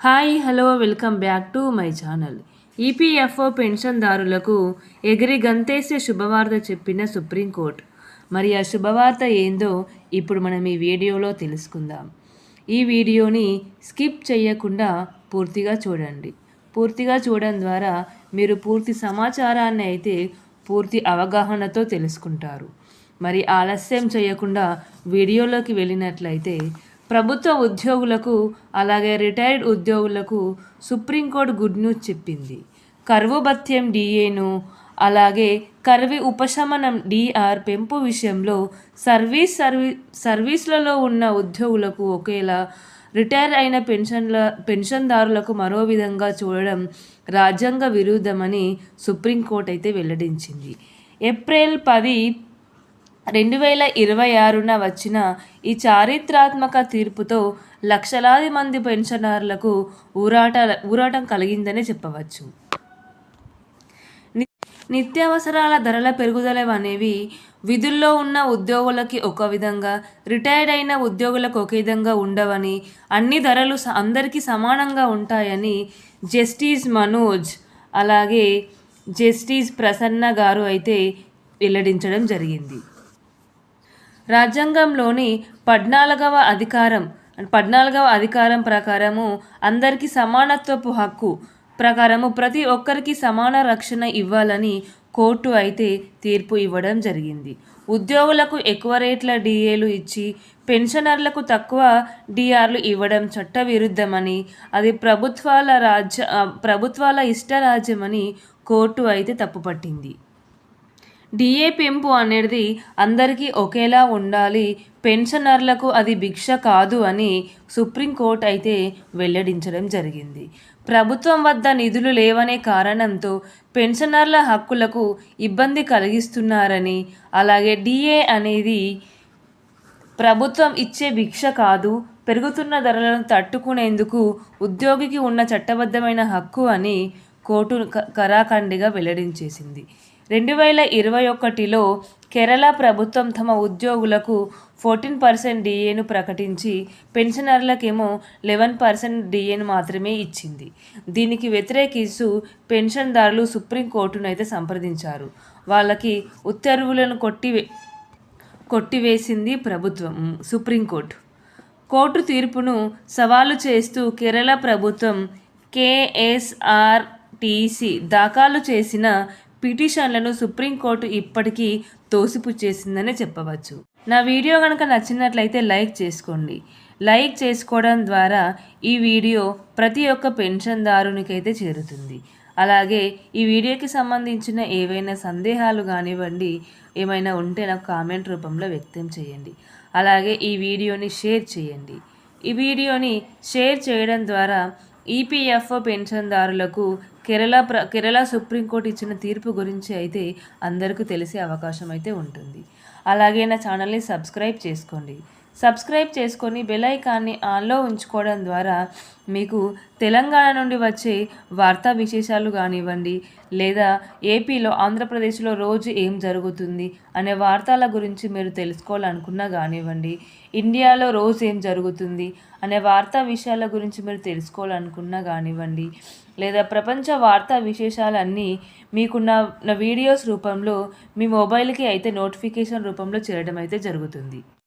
Hi hello welcome back to my channel. EPFO పెన్షన్దారులకు ఎగిరి గంతేసే శుభవార్త చెప్పిన సుప్రీంకోర్టు. మరి ఆ శుభవార్త ఏందో ఇప్పుడు మనం ఈ వీడియోలో తెలుసుకుందాం. ఈ వీడియోని స్కిప్ చేయకుండా పూర్తిగా చూడండి. పూర్తిగా చూడడం ద్వారా మీరు పూర్తి సమాచారాన్ని అయితే పూర్తి అవగాహనతో తెలుసుకుంటారు. మరి ఆలస్యం చేయకుండా వీడియోలోకి వెళ్ళినట్లయితే, ప్రభుత్వ ఉద్యోగులకు అలాగే రిటైర్డ్ ఉద్యోగులకు సుప్రీంకోర్టు గుడ్ న్యూస్ చెప్పింది. కరువు భత్యం డిఏను అలాగే కరువు ఉపశమనం డిఆర్ పెంపు విషయంలో సర్వీస్లలో ఉన్న ఉద్యోగులకు ఒకేలా, రిటైర్ అయిన పెన్షన్దారులకు మరో విధంగా చూడడం రాజ్యాంగ విరుద్ధమని సుప్రీంకోర్టు అయితే వెల్లడించింది. ఏప్రిల్ 10, 2026న వచ్చిన ఈ చారిత్రాత్మక తీర్పుతో లక్షలాది మంది పెన్షనర్లకు ఊరాటం కలిగిందని చెప్పవచ్చు. నిత్యావసరాల ధరల పెరుగుదల అనేవి విధుల్లో ఉన్న ఉద్యోగులకి ఒక విధంగా, రిటైర్డ్ అయిన ఉద్యోగులకు ఒక విధంగా ఉండవని, అన్ని ధరలు అందరికీ సమానంగా ఉంటాయని జస్టిస్ మనోజ్ అలాగే జస్టిస్ ప్రసన్న గారు అయితే వెల్లడించడం జరిగింది. రాజ్యాంగంలోని 14వ అధికారం ప్రకారము అందరికీ సమానత్వపు హక్కు ప్రకారము ప్రతి ఒక్కరికి సమాన రక్షణ ఇవ్వాలని కోర్టు అయితే తీర్పు ఇవ్వడం జరిగింది. ఉద్యోగులకు ఎక్కువ రేట్ల డిఏలు ఇచ్చి పెన్షనర్లకు తక్కువ డిఆర్లు ఇవ్వడం చట్టవిరుద్ధమని, అది ప్రభుత్వాల ఇష్టరాజ్యమని కోర్టు అయితే తప్పుపట్టింది. డిఏ పెంపు అనేది అందరికీ ఒకేలా ఉండాలి, పెన్షనర్లకు అది భిక్ష కాదు అని సుప్రీంకోర్టు అయితే వెల్లడించడం జరిగింది. ప్రభుత్వం వద్ద నిధులు లేవనే కారణంతో పెన్షనర్ల హక్కులకు ఇబ్బంది కలిగిస్తున్నారని, అలాగే డిఏ అనేది ప్రభుత్వం ఇచ్చే భిక్ష కాదు, పెరుగుతున్న ధరలను తట్టుకునేందుకు ఉద్యోగికి ఉన్న చట్టబద్ధమైన హక్కు అని కోర్టు కరాఖండిగా వెల్లడించేసింది. 2021లో కేరళ ప్రభుత్వం తమ ఉద్యోగులకు 14% డిఏను ప్రకటించి పెన్షనర్లకేమో 11% డిఏను మాత్రమే ఇచ్చింది. దీనికి వ్యతిరేకిస్తూ పెన్షన్దారులు సుప్రీంకోర్టును అయితే సంప్రదించారు. వాళ్ళకి ఉత్తర్వులను కొట్టివేసింది సుప్రీంకోర్టు. కోర్టు తీర్పును సవాలు చేస్తూ కేరళ ప్రభుత్వం కేఎస్ఆర్టీసీ దాఖలు చేసిన పిటిషన్లను సుప్రీంకోర్టు ఇప్పటికీ తోసిపుచ్చేసిందనే చెప్పవచ్చు. నా వీడియో కనుక నచ్చినట్లయితే లైక్ చేసుకోండి. లైక్ చేసుకోవడం ద్వారా ఈ వీడియో ప్రతి ఒక్క పెన్షన్దారునికైతే చేరుతుంది. అలాగే ఈ వీడియోకి సంబంధించిన ఏవైనా సందేహాలు కానివ్వండి, ఏమైనా ఉంటే నాకు కామెంట్ రూపంలో వ్యక్తం చేయండి. అలాగే ఈ వీడియోని షేర్ చేయండి. ఈ వీడియోని షేర్ చేయడం ద్వారా ఈపీఎఫ్ఓ పెన్షన్దారులకు కేరళ సుప్రీంకోర్టు ఇచ్చిన తీర్పు గురించి అయితే అందరికీ తెలిసే అవకాశం అయితే ఉంటుంది. అలాగే నా ఛానల్ని సబ్స్క్రైబ్ చేసుకోండి. సబ్స్క్రైబ్ చేసుకొని బెల్ ఐకాన్ని ఆన్లో ఉంచుకోవడం ద్వారా మీకు తెలంగాణ నుండి వచ్చే వార్తా విశేషాలు కానివ్వండి, లేదా ఏపీలో, ఆంధ్రప్రదేశ్లో రోజు ఏం జరుగుతుంది అనే వార్తల గురించి మీరు తెలుసుకోవాలనుకున్నా కానివ్వండి, ఇండియాలో రోజు ఏం జరుగుతుంది అనే వార్తా విషయాల గురించి మీరు తెలుసుకోవాలనుకున్నా కానివ్వండి, లేదా ప్రపంచ వార్తా విశేషాలన్నీ మీకు నా వీడియోస్ రూపంలో మీ మొబైల్కి అయితే నోటిఫికేషన్ రూపంలో చేరడం అయితే జరుగుతుంది.